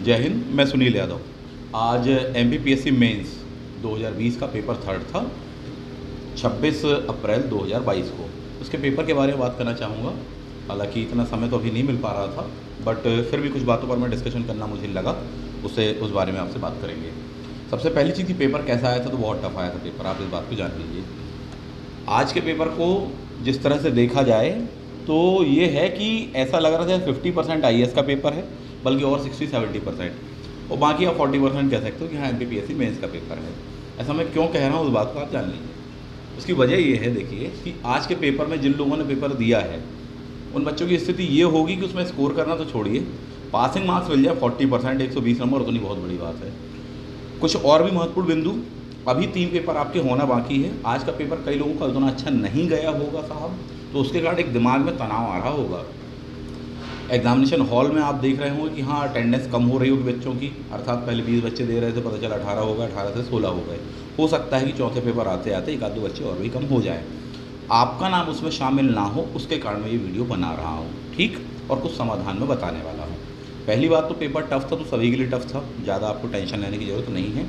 जय हिंद। मैं सुनील यादव। आज MPPSC मेंस 2020 का पेपर थर्ड था, 26 अप्रैल 2022 को। उसके पेपर के बारे में बात करना चाहूँगा। हालांकि इतना समय तो अभी नहीं मिल पा रहा था, बट फिर भी कुछ बातों पर मैं डिस्कशन करना मुझे लगा, उस बारे में आपसे बात करेंगे। सबसे पहली चीज़ कि पेपर कैसा आया था, तो बहुत टफ आया था पेपर, आप इस बात को जान लीजिए। आज के पेपर को जिस तरह से देखा जाए तो ये है कि ऐसा लग रहा था 50% IAS का पेपर है, बल्कि और 60-70%, और बाकी आप 40% कह सकते हो कि हाँ MPPSC मेंस का पेपर है। ऐसा मैं क्यों कह रहा हूँ उस बात को आप जान लीजिए। उसकी वजह ये है, देखिए, कि आज के पेपर में जिन लोगों ने पेपर दिया है उन बच्चों की स्थिति ये होगी कि उसमें स्कोर करना तो छोड़िए, पासिंग मार्क्स मिल जाए 40%, 120 नंबर, उतनी बहुत बड़ी बात है। कुछ और भी महत्वपूर्ण बिंदु, अभी 3 पेपर आपके होना बाकी है। आज का पेपर कई लोगों का उतना अच्छा नहीं गया होगा साहब, तो उसके कारण एक दिमाग में तनाव आ रहा होगा। एग्जामिनेशन हॉल में आप देख रहे होंगे कि हाँ अटेंडेंस कम हो रही होगी बच्चों की, अर्थात पहले 20 बच्चे दे रहे थे, पता चला 18 हो गए, 18 से 16 हो गए। हो सकता है कि चौथे पेपर आते आते एक आध दो बच्चे और भी कम हो जाए। आपका नाम उसमें शामिल ना हो, उसके कारण मैं ये वीडियो बना रहा हूँ, ठीक, और कुछ समाधान में बताने वाला हूँ। पहली बात तो पेपर टफ था, तो सभी के लिए टफ था, ज़्यादा आपको टेंशन लेने की ज़रूरत नहीं है।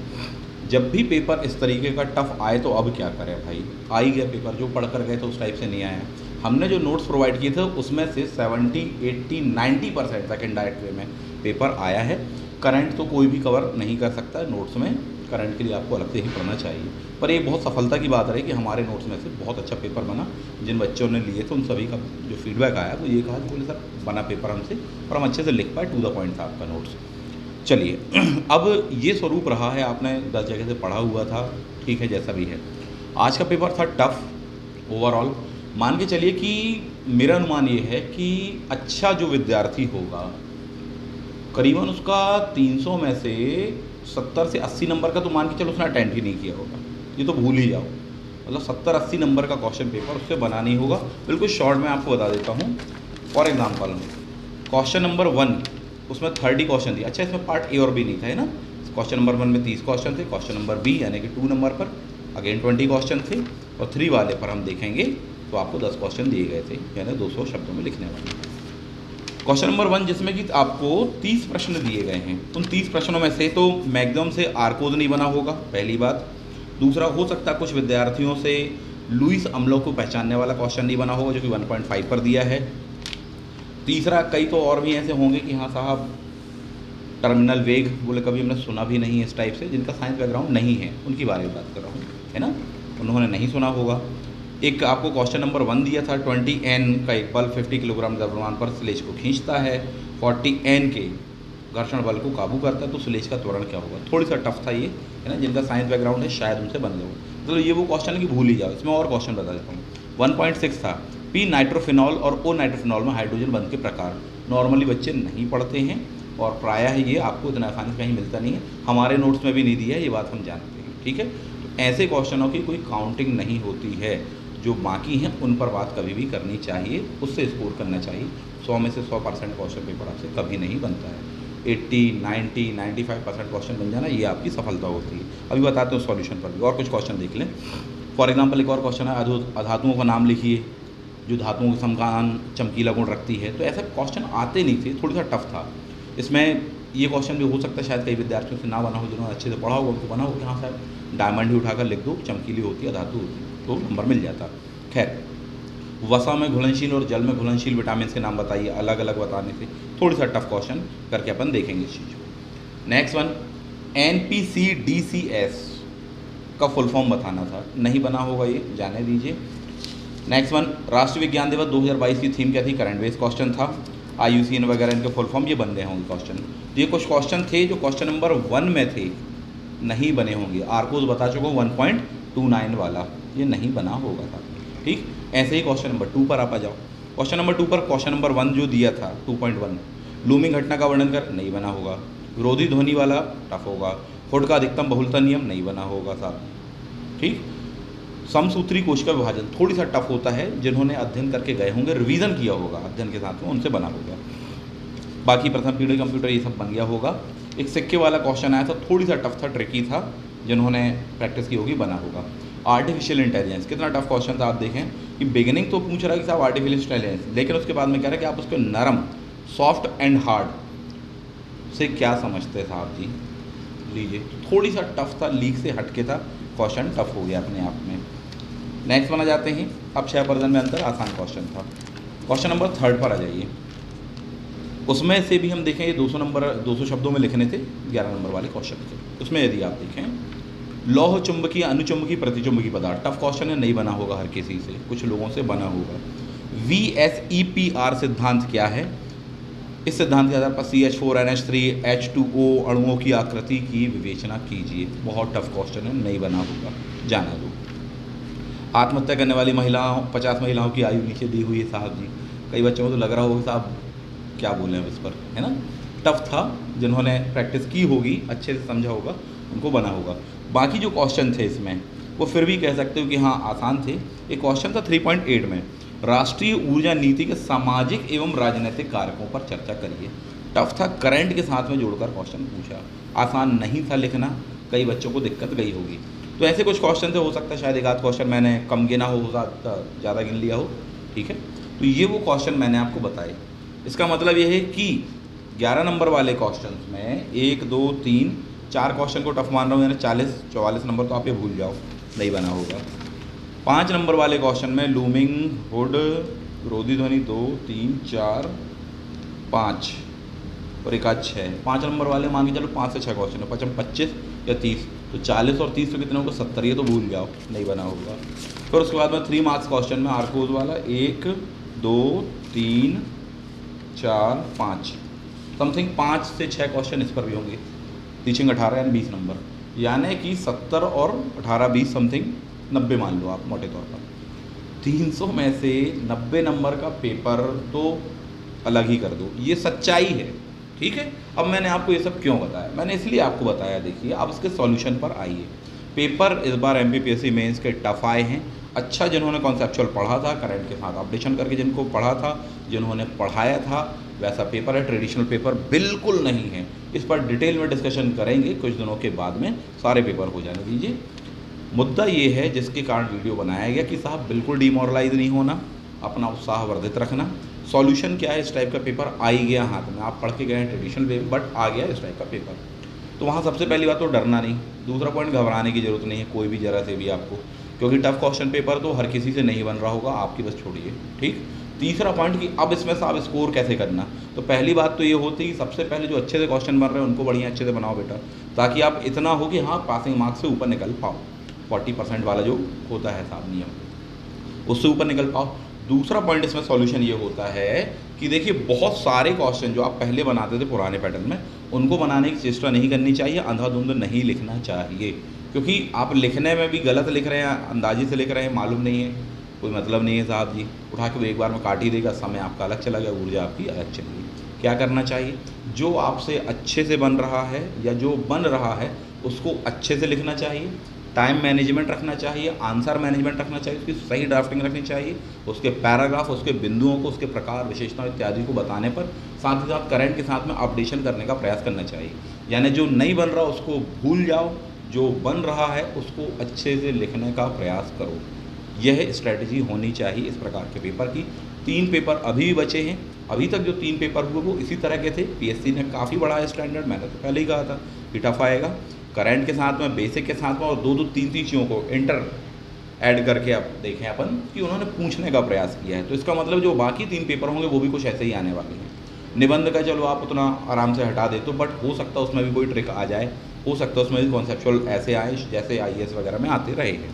जब भी पेपर इस तरीके का टफ आए तो अब क्या करें भाई, आ ही गया पेपर, जो पढ़ कर गए तो उस टाइप से नहीं आया। हमने जो नोट्स प्रोवाइड किए थे उसमें से 70, 80, 90% तक इनडायरेक्ट वे में पेपर आया है। करंट तो कोई भी कवर नहीं कर सकता है नोट्स में, करंट के लिए आपको अलग से ही पढ़ना चाहिए। पर ये बहुत सफलता की बात रही कि हमारे नोट्स में से बहुत अच्छा पेपर बना। जिन बच्चों ने लिए थे उन सभी का जो फीडबैक आया वो ये कहा कि बोले सर बना पेपर हमसे, और हम अच्छे से लिख पाए, टू द पॉइंट था आपका नोट्स। चलिए अब ये स्वरूप रहा है, आपने 10 जगह से पढ़ा हुआ था, ठीक है, जैसा भी है। आज का पेपर था टफ ओवरऑल। मान के चलिए कि मेरा अनुमान ये है कि अच्छा जो विद्यार्थी होगा, करीबन उसका 300 में से 70 से 80 नंबर का तो मान के चलो उसने अटेंड ही नहीं किया होगा, ये तो भूल ही जाओ। मतलब 70-80 नंबर का क्वेश्चन पेपर उससे बना नहीं होगा। बिल्कुल शॉर्ट में आपको बता देता हूँ। फॉर एग्जाम्पल, क्वेश्चन नंबर 1 उसमें 30 क्वेश्चन दिए। अच्छा, इसमें पार्ट ए और बी नहीं था, है ना। क्वेश्चन नंबर 1 में 30 क्वेश्चन थे, क्वेश्चन नंबर बी यानी कि 2 नंबर पर अगेन 20 क्वेश्चन थे, और 3 वाले पर हम देखेंगे तो आपको 10 क्वेश्चन दिए गए थे, यानी 200 शब्दों में लिखने वाले। क्वेश्चन नंबर 1 जिसमें कि आपको 30 प्रश्न दिए गए हैं, उन 30 प्रश्नों में से तो मैक्सिमम से आर्कोज नहीं बना होगा, पहली बात। दूसरा, हो सकता है कुछ विद्यार्थियों से लुईस अम्लों को पहचानने वाला क्वेश्चन नहीं बना होगा, जो कि 1.5 पर दिया है। तीसरा, कई तो और भी ऐसे होंगे कि हाँ साहब टर्मिनल वेग बोले कभी हमने सुना भी नहीं है, इस टाइप से, जिनका साइंस बैकग्राउंड नहीं है, उनकी बारे में बात कर रहा हूँ, है ना, उन्होंने नहीं सुना होगा। एक आपको क्वेश्चन नंबर 1 दिया था, 20N का एक बल 50 किलोग्राम द्रव्यमान पर स्लेज को खींचता है, 40N के घर्षण बल को काबू करता है, तो स्लेज का त्वरण क्या होगा। थोड़ी सा टफ था ये, है ना, जिनका साइंस बैकग्राउंड है शायद उनसे बन गया हो। तो ये वो क्वेश्चन है कि भूल ही जाओ। इसमें और क्वेश्चन बता देता हूँ। 1.6 था, पी नाइट्रोफिनॉल और ओ नाइट्रोफिनॉल में हाइड्रोजन बंध के प्रकार। नॉर्मली बच्चे नहीं पढ़ते हैं, और प्रायः ये आपको इतना आसानी से कहीं मिलता नहीं है, हमारे नोट्स में भी नहीं दिया है, ये बात हम जानते हैं, ठीक है। तो ऐसे क्वेश्चनों की कोई काउंटिंग नहीं होती है, जो बाकी हैं उन पर बात कभी भी करनी चाहिए, उससे स्कोर करना चाहिए। 100 में से 100% क्वेश्चन पेपर आपसे कभी नहीं बनता है। 80, 90, 95% क्वेश्चन बन जाना, ये आपकी सफलता होती है। अभी बताते हैं सॉल्यूशन पर भी, और कुछ क्वेश्चन देख लें। फॉर एग्जांपल एक और क्वेश्चन है, अधातुओं का नाम लिखिए जो धातुओं के समान चमकीला गुण रखती है। तो ऐसे क्वेश्चन आते नहीं थे, थोड़ा सा टफ था। इसमें ये क्वेश्चन भी हो सकता है शायद कई विद्यार्थियों से ना बना हो, जिन्होंने अच्छे से पढ़ा होगा उनको बना हो कि हाँ साहब डायमंड ही उठाकर लिख दो, चमकीली होती है, धातु होती है, तो नंबर मिल जाता। खैर, वसा में घुलनशील और जल में घुलनशील विटामिन के नाम बताइए, अलग अलग बताने से थोड़ी सा टफ क्वेश्चन करके अपन देखेंगे इस चीज़ को। नेक्स्ट वन, NPCDCS का फुल फॉर्म बताना था, नहीं बना होगा, ये जाने दीजिए। नेक्स्ट वन, राष्ट्रीय विज्ञान दिवस 2022 की थीम क्या थी, करंट बेस्ड क्वेश्चन था। IUCN वगैरह इनके फुल फॉर्म ये बन गए होंगे क्वेश्चन। तो ये कुछ क्वेश्चन थे जो क्वेश्चन नंबर 1 में थे, नहीं बने होंगे। आर्कोज बता चुका हूँ 1.29 वाला, ये नहीं बना होगा था, ठीक। ऐसे ही क्वेश्चन नंबर 2 पर आप आ जाओ। क्वेश्चन नंबर 2 पर क्वेश्चन नंबर 1 जो दिया था 2.1, लूमिंग घटना का वर्णन कर, नहीं बना होगा। विरोधी ध्वनि वाला टफ होगा। हुड का अधिकतम बहुलता नियम नहीं बना होगा साहब, ठीक। समसूत्री कोशिका विभाजन थोड़ी सा टफ होता है, जिन्होंने अध्ययन करके गए होंगे, रिवीजन किया होगा अध्ययन के साथ में, उनसे बना होगा। बाकी प्रथम पीढ़ी कंप्यूटर ये सब बन गया होगा। एक सिक्के वाला क्वेश्चन आया था, थोड़ी सा टफ था, ट्रिकी था, जिन्होंने प्रैक्टिस की होगी बना होगा। आर्टिफिशियल इंटेलिजेंस कितना टफ क्वेश्चन था, आप देखें कि बिगिनिंग तो पूछ रहा है कि साहब आर्टिफिशियल इंटेलिजेंस, लेकिन उसके बाद में कह रहा है कि आप उसको नरम, सॉफ्ट एंड हार्ड, से क्या समझते साहब जी? लीजिए, थोड़ी सा टफ था, लीक से हटके था, क्वेश्चन टफ हो गया अपने आप में। नेक्स्ट बना जाते हैं। अब 6% में अंतर, आसान क्वेश्चन था। क्वेश्चन नंबर 3 पर आ जाइए। उसमें से भी हम देखें, ये 200 शब्दों में लिखने थे, 11 नंबर वाले क्वेश्चन थे। उसमें यदि आप देखें, लौह चुंबकीय, अनुचुंबकीय, प्रतिचुंबकीय पदार्थ, टफ क्वेश्चन है, नहीं बना होगा हर किसी से, कुछ लोगों से बना होगा। VSEPR सिद्धांत क्या है? इस सिद्धांत के आधार पर CH4NH3 H2O अणुओं की आकृति की विवेचना कीजिए। बहुत टफ क्वेश्चन है, नहीं बना होगा, जाना दो। आत्महत्या करने वाली महिलाओं, 50 महिलाओं की आयु नीचे दी हुई है साहब जी। कई बच्चों को तो लग रहा होगा साहब क्या बोले हैं इस पर, है ना? टफ था, जिन्होंने प्रैक्टिस की होगी, अच्छे से समझा होगा, उनको बना होगा। बाकी जो क्वेश्चन थे इसमें, वो फिर भी कह सकते हो कि हाँ आसान थे। एक क्वेश्चन था 3.8 में, राष्ट्रीय ऊर्जा नीति के सामाजिक एवं राजनीतिक कारकों पर चर्चा करिए। टफ था, करंट के साथ में जोड़कर क्वेश्चन पूछा, आसान नहीं था लिखना, कई बच्चों को दिक्कत गई होगी। तो ऐसे कुछ क्वेश्चन थे, हो सकता है शायद एक आध क्वेश्चन मैंने कम गिना हो, ज़्यादा गिन लिया हो, ठीक है। तो ये वो क्वेश्चन मैंने आपको बताए। इसका मतलब ये है कि 11 नंबर वाले क्वेश्चन में 1 2 3 4 क्वेश्चन को टफ मान रहा हूँ, यानी 44 नंबर तो आप ये भूल जाओ, नहीं बना होगा। 5 नंबर वाले क्वेश्चन में लूमिंग हुड, रोधी ध्वनि 2 3 4 5 और एक आध 6, 5 नंबर वाले मान के चलो 5 से 6 क्वेश्चन है, 25 या 30, तो 40 और 30 तो कितने होगा? 70, ये तो भूल जाओ, नहीं बना होगा। फिर उसके बाद में 3 मार्क्स क्वेश्चन में आर्कोज वाला 1 2 3 4 5 समथिंग 5 से 6 क्वेश्चन इस पर भी होंगे। टीचिंग 18 यानी 20 नंबर, यानी कि 70 और 18 20 समथिंग 90 मान लो आप मोटे तौर पर। 300 में से 90 नंबर का पेपर तो अलग ही कर दो, ये सच्चाई है, ठीक है। अब मैंने आपको ये सब क्यों बताया? मैंने इसलिए आपको बताया, देखिए अब इसके सॉल्यूशन पर आइए। पेपर इस बार MPPSC मेंस के टफ आए हैं। अच्छा, जिन्होंने कॉन्सेप्चुअल पढ़ा था, करंट के साथ अपडेशन करके जिनको पढ़ा था, जिन्होंने पढ़ाया था, वैसा पेपर है। ट्रेडिशनल पेपर बिल्कुल नहीं है। इस पर डिटेल में डिस्कशन करेंगे कुछ दिनों के बाद में, सारे पेपर हो जाने दीजिए। मुद्दा ये है जिसके कारण वीडियो बनाया गया कि साहब बिल्कुल डिमोरलाइज नहीं होना, अपना उत्साह वर्धित रखना। सॉल्यूशन क्या है? इस टाइप का पेपर आ ही गया हाथ में, आप पढ़ के गए हैं ट्रेडिशनल वे में, बट आ गया इस टाइप का पेपर। तो वहाँ सबसे पहली बात तो डरना नहीं। दूसरा पॉइंट, घबराने की ज़रूरत नहीं है कोई भी जरा से भी आपको, क्योंकि टफ क्वेश्चन पेपर तो हर किसी से नहीं बन रहा होगा, आपकी बस छोड़िए, ठीक। तीसरा पॉइंट कि अब इसमें से आप स्कोर कैसे करना, तो पहली बात तो ये होती है कि सबसे पहले जो अच्छे से क्वेश्चन बन रहे हैं उनको बढ़िया अच्छे से बनाओ बेटा, ताकि आप इतना हो कि हाँ पासिंग मार्क्स से ऊपर निकल पाओ। 40% वाला जो होता है साहब नियम, उससे ऊपर निकल पाओ। दूसरा पॉइंट इसमें सॉल्यूशन ये होता है कि देखिए बहुत सारे क्वेश्चन जो आप पहले बनाते थे पुराने पैटर्न में, उनको बनाने की चेष्टा नहीं करनी चाहिए, अंधाधुंध नहीं लिखना चाहिए, क्योंकि आप लिखने में भी गलत लिख रहे हैं, अंदाजे से लिख रहे हैं, मालूम नहीं है, कोई मतलब नहीं है साहब जी। उठा के वो एक बार में काट ही देगा, समय आपका अलग चला गया, ऊर्जा आपकी अलग चली गई। क्या करना चाहिए? जो आपसे अच्छे से बन रहा है या जो बन रहा है उसको अच्छे से लिखना चाहिए, टाइम मैनेजमेंट रखना चाहिए, आंसर मैनेजमेंट रखना चाहिए, उसकी सही ड्राफ्टिंग रखनी चाहिए, उसके पैराग्राफ, उसके बिंदुओं को, उसके प्रकार, विशेषताओं इत्यादि को बताने पर साथ ही साथ करंट के साथ में अपडेशन करने का प्रयास करना चाहिए। यानी जो नहीं बन रहा उसको भूल जाओ, जो बन रहा है उसको अच्छे से लिखने का प्रयास करो। यह स्ट्रैटेजी होनी चाहिए इस प्रकार के पेपर की। 3 पेपर अभी भी बचे हैं, अभी तक जो 3 पेपर हुए वो इसी तरह के थे। PSC ने काफ़ी बढ़ाया स्टैंडर्ड, मैंने तो पहले ही कहा था कि टफ आएगा। करंट के साथ में, बेसिक के साथ में, और 2-2 3-3 चीज़ों को इंटर ऐड करके आप देखें अपन कि उन्होंने पूछने का प्रयास किया है। तो इसका मतलब जो बाकी 3 पेपर होंगे वो भी कुछ ऐसे ही आने वाले हैं। निबंध का चलो आप उतना आराम से हटा दे तो, बट हो सकता है उसमें भी कोई ट्रिक आ जाए, हो सकता है उसमें भी कॉन्सेप्चुअल ऐसे आए जैसे IAS वगैरह में आते रहे हैं।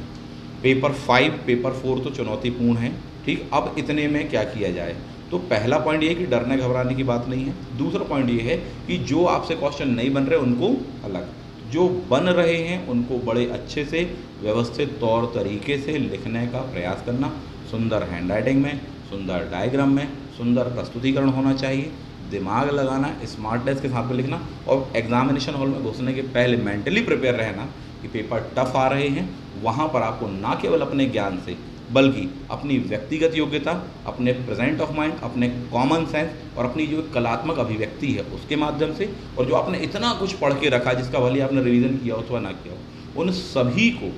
पेपर 5, पेपर 4 तो चुनौतीपूर्ण है, ठीक। अब इतने में क्या किया जाए? तो पहला पॉइंट ये है कि डरने घबराने की बात नहीं है। दूसरा पॉइंट ये है कि जो आपसे क्वेश्चन नहीं बन रहे उनको अलग, जो बन रहे हैं उनको बड़े अच्छे से व्यवस्थित तौर तरीके से लिखने का प्रयास करना। सुंदर हैंडराइटिंग में, सुंदर डायग्राम में, सुंदर प्रस्तुतिकरण होना चाहिए, दिमाग लगाना, स्मार्टनेस के साथ में लिखना, और एग्जामिनेशन हॉल में घुसने के पहले मेंटली प्रिपेयर रहना कि पेपर टफ आ रहे हैं। वहाँ पर आपको ना केवल अपने ज्ञान से बल्कि अपनी व्यक्तिगत योग्यता, अपने प्रेजेंट ऑफ माइंड, अपने कॉमन सेंस और अपनी जो कलात्मक अभिव्यक्ति है उसके माध्यम से, और जो आपने इतना कुछ पढ़ के रखा जिसका भले आपने रिवीजन किया हो अथवा ना किया हो, उन सभी को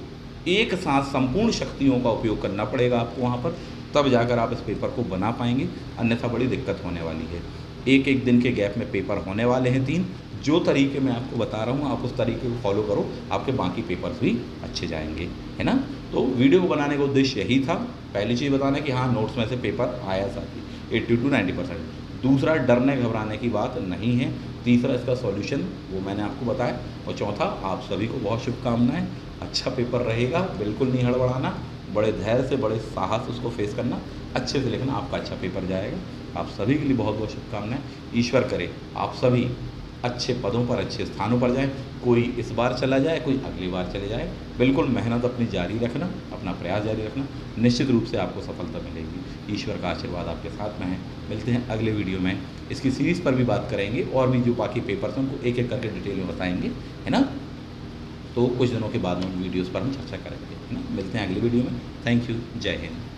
एक साथ संपूर्ण शक्तियों का उपयोग करना पड़ेगा आपको वहाँ पर, तब जाकर आप इस पेपर को बना पाएंगे, अन्यथा बड़ी दिक्कत होने वाली है। एक दिन के गैप में पेपर होने वाले हैं 3, जो तरीके मैं आपको बता रहा हूँ आप उस तरीके को फॉलो करो, आपके बाकी पेपर्स भी अच्छे जाएंगे, है ना। तो वीडियो को बनाने का उद्देश्य यही था, पहली चीज़ बताना कि हाँ नोट्स में से पेपर आया साथी 80 to 90%। दूसरा, डरने घबराने की बात नहीं है। तीसरा, इसका सॉल्यूशन वो मैंने आपको बताया। और चौथा, आप सभी को बहुत शुभकामनाएं, अच्छा पेपर रहेगा, बिल्कुल नहीं हड़बड़ाना, बड़े धैर्य से बड़े साहस उसको फेस करना, अच्छे से लिखना, आपका अच्छा पेपर जाएगा। आप सभी के लिए बहुत बहुत शुभकामनाएं। ईश्वर करे आप सभी अच्छे पदों पर, अच्छे स्थानों पर जाएं। कोई इस बार चला जाए, कोई अगली बार चले जाए, बिल्कुल मेहनत अपनी जारी रखना, अपना प्रयास जारी रखना, निश्चित रूप से आपको सफलता मिलेगी। ईश्वर का आशीर्वाद आपके साथ में है। मिलते हैं अगले वीडियो में, इसकी सीरीज़ पर भी बात करेंगे और भी जो बाकी पेपर्स हैं उनको एक एक करके डिटेल में बताएंगे, है ना। तो कुछ दिनों के बाद में वीडियोज़ पर हम चर्चा करेंगे, है ना। मिलते हैं अगले वीडियो में। थैंक यू, जय हिंद।